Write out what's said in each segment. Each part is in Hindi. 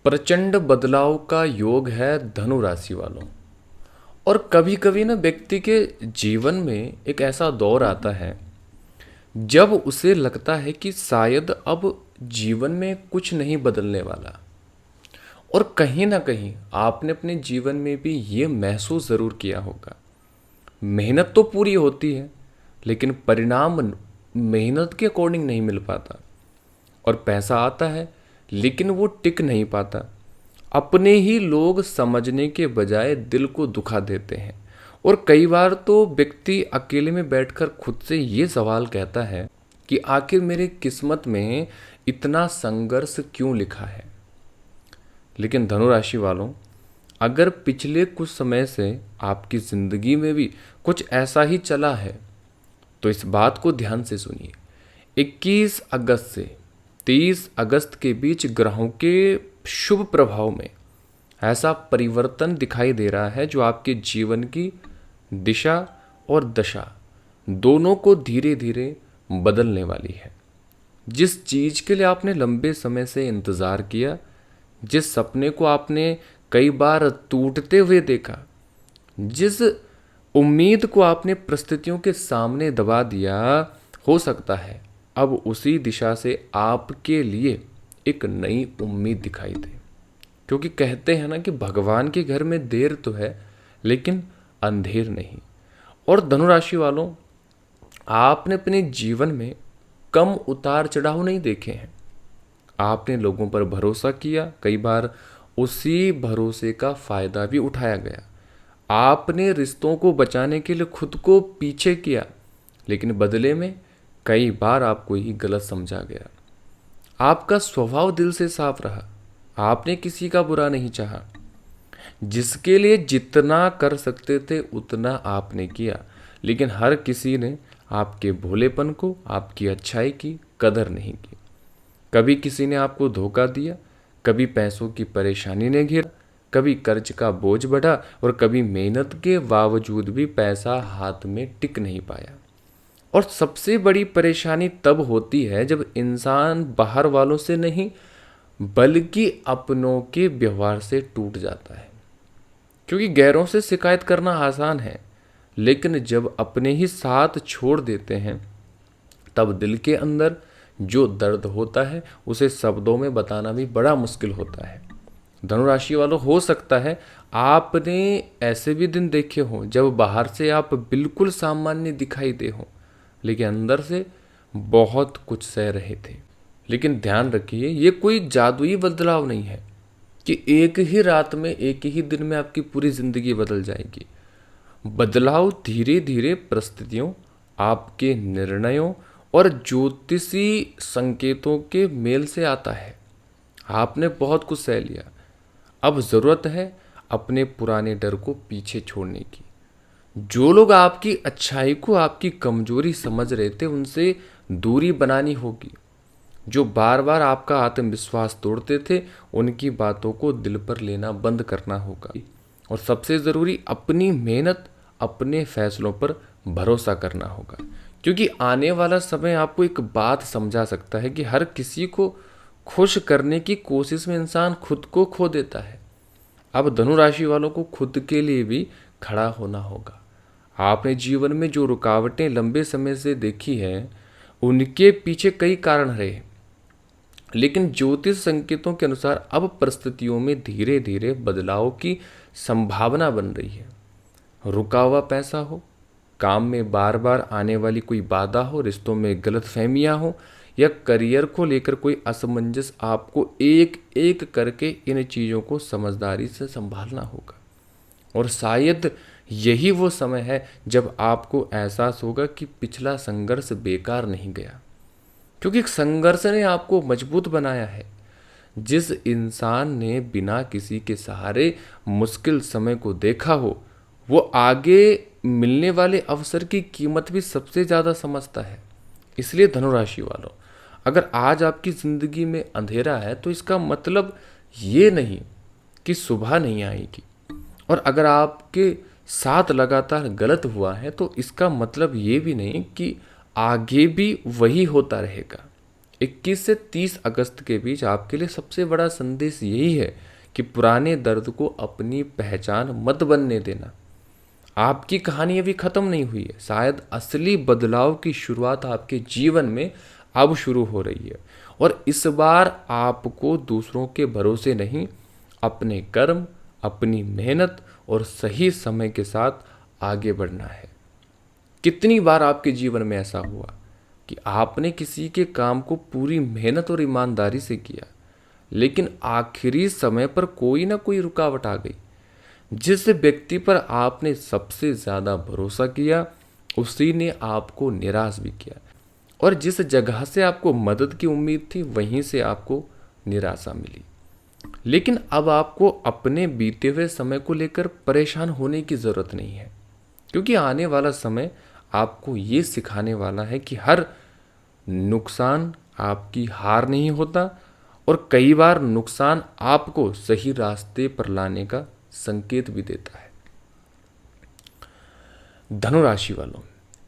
प्रचंड बदलाव का योग है धनु राशि वालों। और कभी कभी ना व्यक्ति के जीवन में एक ऐसा दौर आता है जब उसे लगता है कि शायद अब जीवन में कुछ नहीं बदलने वाला। और कहीं ना कहीं आपने अपने जीवन में भी ये महसूस ज़रूर किया होगा। मेहनत तो पूरी होती है लेकिन परिणाम मेहनत के अकॉर्डिंग नहीं मिल पाता। और पैसा आता है लेकिन वो टिक नहीं पाता। अपने ही लोग समझने के बजाय दिल को दुखा देते हैं। और कई बार तो व्यक्ति अकेले में बैठकर खुद से ये सवाल कहता है कि आखिर मेरे किस्मत में इतना संघर्ष क्यों लिखा है। लेकिन धनुराशि वालों, अगर पिछले कुछ समय से आपकी ज़िंदगी में भी कुछ ऐसा ही चला है तो इस बात को ध्यान से सुनिए। 21 अगस्त से 23 अगस्त के बीच ग्रहों के शुभ प्रभाव में ऐसा परिवर्तन दिखाई दे रहा है जो आपके जीवन की दिशा और दशा दोनों को धीरे धीरे बदलने वाली है। जिस चीज़ के लिए आपने लंबे समय से इंतज़ार किया, जिस सपने को आपने कई बार टूटते हुए देखा, जिस उम्मीद को आपने परिस्थितियों के सामने दबा दिया, हो सकता है अब उसी दिशा से आपके लिए एक नई उम्मीद दिखाई दे। क्योंकि कहते हैं ना कि भगवान के घर में देर तो है लेकिन अंधेर नहीं। और धनुराशि वालों, आपने अपने जीवन में कम उतार चढ़ाव नहीं देखे हैं। आपने लोगों पर भरोसा किया, कई बार उसी भरोसे का फायदा भी उठाया गया। आपने रिश्तों को बचाने के लिए खुद को पीछे किया लेकिन बदले में कई बार आपको ही गलत समझा गया। आपका स्वभाव दिल से साफ रहा, आपने किसी का बुरा नहीं चाहा। जिसके लिए जितना कर सकते थे उतना आपने किया, लेकिन हर किसी ने आपके भोलेपन को, आपकी अच्छाई की कदर नहीं की। कभी किसी ने आपको धोखा दिया, कभी पैसों की परेशानी ने घेरा, कभी कर्ज का बोझ बढ़ा और कभी मेहनत के बावजूद भी पैसा हाथ में टिक नहीं पाया। और सबसे बड़ी परेशानी तब होती है जब इंसान बाहर वालों से नहीं बल्कि अपनों के व्यवहार से टूट जाता है। क्योंकि गैरों से शिकायत करना आसान है लेकिन जब अपने ही साथ छोड़ देते हैं तब दिल के अंदर जो दर्द होता है उसे शब्दों में बताना भी बड़ा मुश्किल होता है। धनुराशि वालों, हो सकता है आपने ऐसे भी दिन देखे हों जब बाहर से आप बिल्कुल सामान्य दिखाई दे हों लेकिन अंदर से बहुत कुछ सह रहे थे। लेकिन ध्यान रखिए, ये कोई जादुई बदलाव नहीं है कि एक ही रात में, एक ही दिन में आपकी पूरी जिंदगी बदल जाएगी। बदलाव धीरे धीरे परिस्थितियों, आपके निर्णयों और ज्योतिषी संकेतों के मेल से आता है। आपने बहुत कुछ सह लिया, अब जरूरत है अपने पुराने डर को पीछे छोड़ने की। जो लोग आपकी अच्छाई को आपकी कमजोरी समझ रहे थे उनसे दूरी बनानी होगी। जो बार बार आपका आत्मविश्वास तोड़ते थे उनकी बातों को दिल पर लेना बंद करना होगा। और सबसे ज़रूरी, अपनी मेहनत, अपने फैसलों पर भरोसा करना होगा। क्योंकि आने वाला समय आपको एक बात समझा सकता है कि हर किसी को खुश करने की कोशिश में इंसान खुद को खो देता है। अब धनुराशि वालों को खुद के लिए भी खड़ा होना होगा। आपने जीवन में जो रुकावटें लंबे समय से देखी हैं उनके पीछे कई कारण रहे, लेकिन ज्योतिष संकेतों के अनुसार अब परिस्थितियों में धीरे धीरे बदलाव की संभावना बन रही है। रुका हुआ पैसा हो, काम में बार बार आने वाली कोई बाधा हो, रिश्तों में गलतफहमियां हो या करियर को लेकर कोई असमंजस, आपको एक एक करके इन चीज़ों को समझदारी से संभालना होगा। और शायद यही वो समय है जब आपको एहसास होगा कि पिछला संघर्ष बेकार नहीं गया, क्योंकि संघर्ष ने आपको मजबूत बनाया है। जिस इंसान ने बिना किसी के सहारे मुश्किल समय को देखा हो वो आगे मिलने वाले अवसर की कीमत भी सबसे ज़्यादा समझता है। इसलिए धनुराशि वालों, अगर आज आपकी ज़िंदगी में अंधेरा है तो इसका मतलब ये नहीं कि सुबह नहीं आएगी। और अगर आपके साथ लगातार गलत हुआ है तो इसका मतलब ये भी नहीं कि आगे भी वही होता रहेगा। 21 से 30 अगस्त के बीच आपके लिए सबसे बड़ा संदेश यही है कि पुराने दर्द को अपनी पहचान मत बनने देना। आपकी कहानी अभी खत्म नहीं हुई है, शायद असली बदलाव की शुरुआत आपके जीवन में अब शुरू हो रही है। और इस बार आपको दूसरों के भरोसे नहीं, अपने कर्म, अपनी मेहनत और सही समय के साथ आगे बढ़ना है। कितनी बार आपके जीवन में ऐसा हुआ कि आपने किसी के काम को पूरी मेहनत और ईमानदारी से किया, लेकिन आखिरी समय पर कोई ना कोई रुकावट आ गई। जिस व्यक्ति पर आपने सबसे ज्यादा भरोसा किया, उसी ने आपको निराश भी किया, और जिस जगह से आपको मदद की उम्मीद थी, वहीं से आपको निराशा मिली। लेकिन अब आपको अपने बीते हुए समय को लेकर परेशान होने की जरूरत नहीं है, क्योंकि आने वाला समय आपको ये सिखाने वाला है कि हर नुकसान आपकी हार नहीं होता, और कई बार नुकसान आपको सही रास्ते पर लाने का संकेत भी देता है। धनु राशि वालों,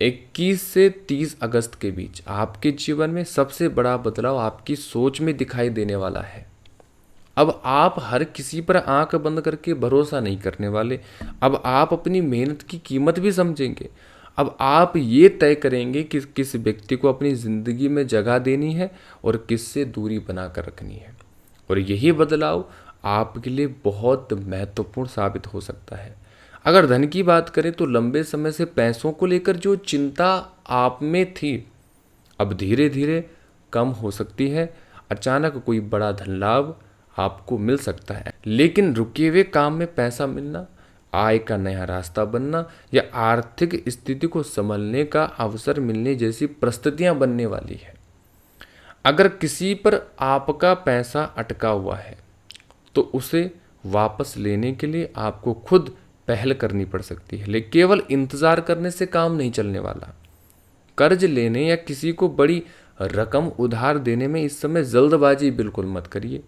21 से 30 अगस्त के बीच आपके जीवन में सबसे बड़ा बदलाव आपकी सोच में दिखाई देने वाला है। अब आप हर किसी पर आंख बंद करके भरोसा नहीं करने वाले। अब आप अपनी मेहनत की कीमत भी समझेंगे। अब आप ये तय करेंगे कि किस व्यक्ति को अपनी जिंदगी में जगह देनी है और किससे दूरी बनाकर रखनी है। और यही बदलाव आपके लिए बहुत महत्वपूर्ण साबित हो सकता है। अगर धन की बात करें तो लंबे समय से पैसों को लेकर जो चिंता आप में थी, अब धीरे धीरे कम हो सकती है। अचानक कोई बड़ा धन लाभ आपको मिल सकता है, लेकिन रुके हुए काम में पैसा मिलना, आय का नया रास्ता बनना या आर्थिक स्थिति को संभलने का अवसर मिलने जैसी परिस्थितियां बनने वाली है। अगर किसी पर आपका पैसा अटका हुआ है तो उसे वापस लेने के लिए आपको खुद पहल करनी पड़ सकती है, लेकिन केवल इंतजार करने से काम नहीं चलने वाला। कर्ज लेने या किसी को बड़ी रकम उधार देने में इस समय जल्दबाजी बिल्कुल मत करिए।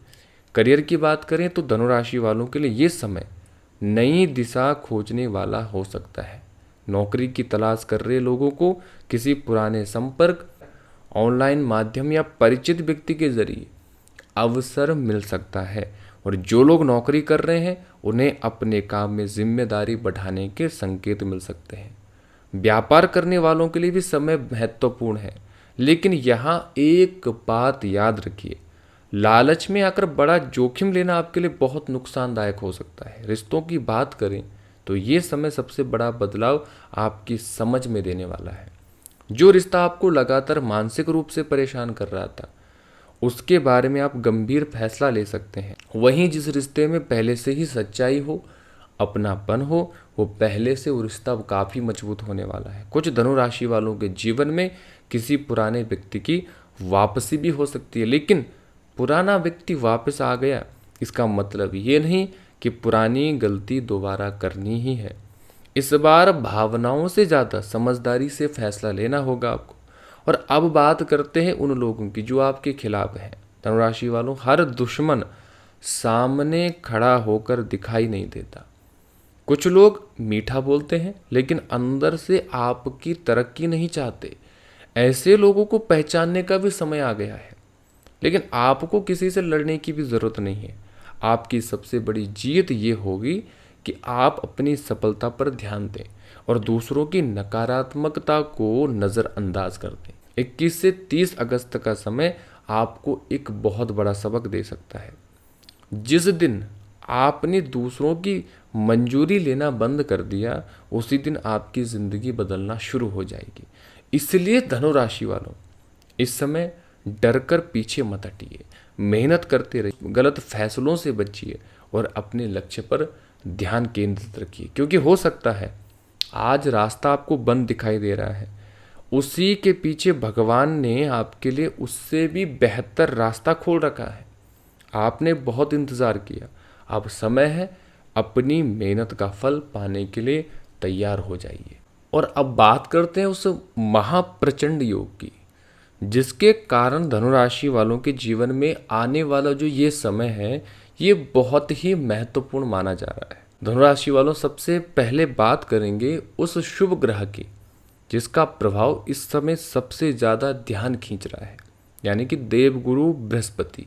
करियर की बात करें तो धनुराशि वालों के लिए ये समय नई दिशा खोजने वाला हो सकता है। नौकरी की तलाश कर रहे लोगों को किसी पुराने संपर्क, ऑनलाइन माध्यम या परिचित व्यक्ति के जरिए अवसर मिल सकता है, और जो लोग नौकरी कर रहे हैं उन्हें अपने काम में जिम्मेदारी बढ़ाने के संकेत मिल सकते हैं। व्यापार करने वालों के लिए भी समय महत्वपूर्ण है, लेकिन यहाँ एक बात याद रखिए, लालच में आकर बड़ा जोखिम लेना आपके लिए बहुत नुकसानदायक हो सकता है। रिश्तों की बात करें तो ये समय सबसे बड़ा बदलाव आपकी समझ में देने वाला है। जो रिश्ता आपको लगातार मानसिक रूप से परेशान कर रहा था, उसके बारे में आप गंभीर फैसला ले सकते हैं। वहीं जिस रिश्ते में पहले से ही सच्चाई हो, अपनापन हो, वो पहले से वो रिश्ता काफ़ी मजबूत होने वाला है। कुछ धनुराशि वालों के जीवन में किसी पुराने व्यक्ति की वापसी भी हो सकती है, लेकिन पुराना व्यक्ति वापस आ गया इसका मतलब ये नहीं कि पुरानी गलती दोबारा करनी ही है। इस बार भावनाओं से ज़्यादा समझदारी से फैसला लेना होगा आपको। और अब बात करते हैं उन लोगों की जो आपके खिलाफ हैं। धनुराशि वालों, हर दुश्मन सामने खड़ा होकर दिखाई नहीं देता। कुछ लोग मीठा बोलते हैं लेकिन अंदर से आपकी तरक्की नहीं चाहते। ऐसे लोगों को पहचानने का भी समय आ गया है, लेकिन आपको किसी से लड़ने की भी ज़रूरत नहीं है। आपकी सबसे बड़ी जीत ये होगी कि आप अपनी सफलता पर ध्यान दें और दूसरों की नकारात्मकता को नज़रअंदाज कर दें। 21 से 30 अगस्त का समय आपको एक बहुत बड़ा सबक दे सकता है। जिस दिन आपने दूसरों की मंजूरी लेना बंद कर दिया, उसी दिन आपकी ज़िंदगी बदलना शुरू हो जाएगी। इसलिए धनुराशि वालों, इस समय डर कर पीछे मत हटिए, मेहनत करते रहिए, गलत फैसलों से बचिए और अपने लक्ष्य पर ध्यान केंद्रित रखिए। क्योंकि हो सकता है आज रास्ता आपको बंद दिखाई दे रहा है, उसी के पीछे भगवान ने आपके लिए उससे भी बेहतर रास्ता खोल रखा है। आपने बहुत इंतज़ार किया, अब समय है अपनी मेहनत का फल पाने के लिए तैयार हो जाइए। और अब बात करते हैं उस महाप्रचंड योग की, जिसके कारण धनुराशि वालों के जीवन में आने वाला जो ये समय है, ये बहुत ही महत्वपूर्ण माना जा रहा है। धनुराशि वालों, सबसे पहले बात करेंगे उस शुभ ग्रह की जिसका प्रभाव इस समय सबसे ज़्यादा ध्यान खींच रहा है, यानी कि देवगुरु बृहस्पति।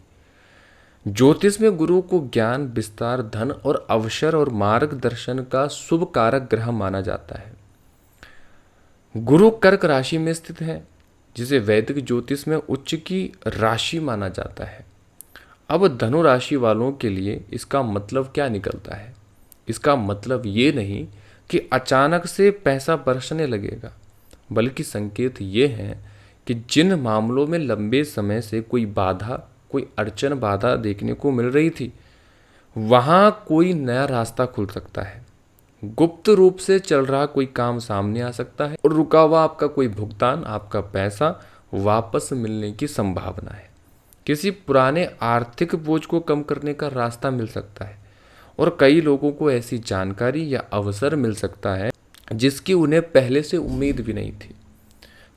ज्योतिष में गुरु को ज्ञान, विस्तार, धन और अवसर और मार्गदर्शन का शुभ कारक ग्रह माना जाता है। गुरु कर्क राशि में स्थित है, जिसे वैदिक ज्योतिष में उच्च की राशि माना जाता है। अब धनु राशि वालों के लिए इसका मतलब क्या निकलता है? इसका मतलब ये नहीं कि अचानक से पैसा बरसने लगेगा, बल्कि संकेत ये है कि जिन मामलों में लंबे समय से कोई बाधा, कोई अड़चन बाधा देखने को मिल रही थी, वहाँ कोई नया रास्ता खुल सकता है। गुप्त रूप से चल रहा कोई काम सामने आ सकता है और रुका हुआ आपका कोई भुगतान, आपका पैसा वापस मिलने की संभावना है। किसी पुराने आर्थिक बोझ को कम करने का रास्ता मिल सकता है और कई लोगों को ऐसी जानकारी या अवसर मिल सकता है जिसकी उन्हें पहले से उम्मीद भी नहीं थी।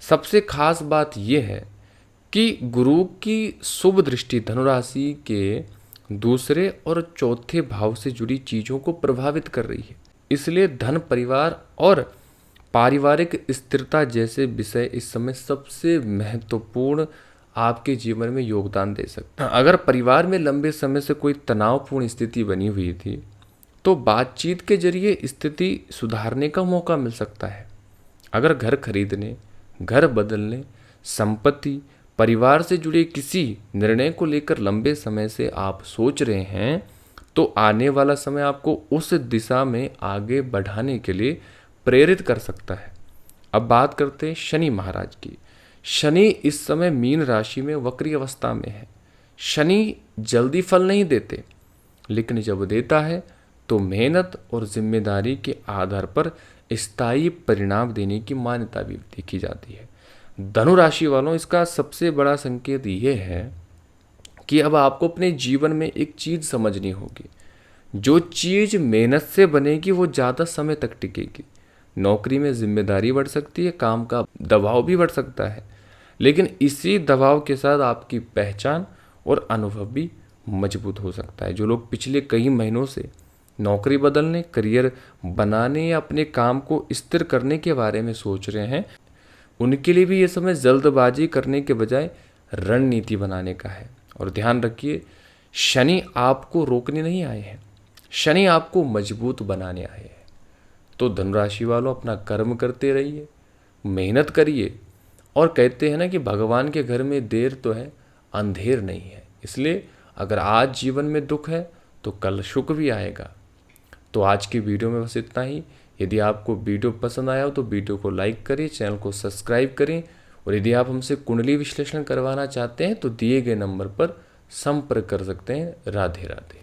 सबसे खास बात यह है कि गुरु की शुभ दृष्टि धनुराशि के दूसरे और चौथे भाव से जुड़ी चीजों को प्रभावित कर रही है। इसलिए धन, परिवार और पारिवारिक स्थिरता जैसे विषय इस समय सबसे महत्वपूर्ण आपके जीवन में योगदान दे सकते हैं। अगर परिवार में लंबे समय से कोई तनावपूर्ण स्थिति बनी हुई थी, तो बातचीत के जरिए स्थिति सुधारने का मौका मिल सकता है। अगर घर खरीदने, घर बदलने, संपत्ति, परिवार से जुड़े किसी निर्णय को लेकर लंबे समय से आप सोच रहे हैं, तो आने वाला समय आपको उस दिशा में आगे बढ़ाने के लिए प्रेरित कर सकता है। अब बात करते हैं शनि महाराज की। शनि इस समय मीन राशि में वक्री अवस्था में है। शनि जल्दी फल नहीं देते, लेकिन जब देता है तो मेहनत और जिम्मेदारी के आधार पर स्थायी परिणाम देने की मान्यता भी देखी जाती है। धनु राशि वालों, इसका सबसे बड़ा संकेत ये है कि अब आपको अपने जीवन में एक चीज समझनी होगी। जो चीज मेहनत से बनेगी वो ज़्यादा समय तक टिकेगी। नौकरी में जिम्मेदारी बढ़ सकती है, काम का दबाव भी बढ़ सकता है, लेकिन इसी दबाव के साथ आपकी पहचान और अनुभव भी मजबूत हो सकता है। जो लोग पिछले कई महीनों से नौकरी बदलने, करियर बनाने या अपने काम को स्थिर करने के बारे में सोच रहे हैं, उनके लिए भी ये समय जल्दबाजी करने के बजाय रणनीति बनाने का है। और ध्यान रखिए, शनि आपको रोकने नहीं आए हैं, शनि आपको मजबूत बनाने आए हैं। तो धनुराशि वालों, अपना कर्म करते रहिए, मेहनत करिए, और कहते हैं ना कि भगवान के घर में देर तो है, अंधेर नहीं है। इसलिए अगर आज जीवन में दुख है तो कल सुख भी आएगा। तो आज की वीडियो में बस इतना ही। यदि आपको वीडियो पसंद आया हो तो वीडियो को लाइक करें, चैनल को सब्सक्राइब करें, और यदि आप हमसे कुंडली विश्लेषण करवाना चाहते हैं तो दिए गए नंबर पर संपर्क कर सकते हैं। राधे राधे।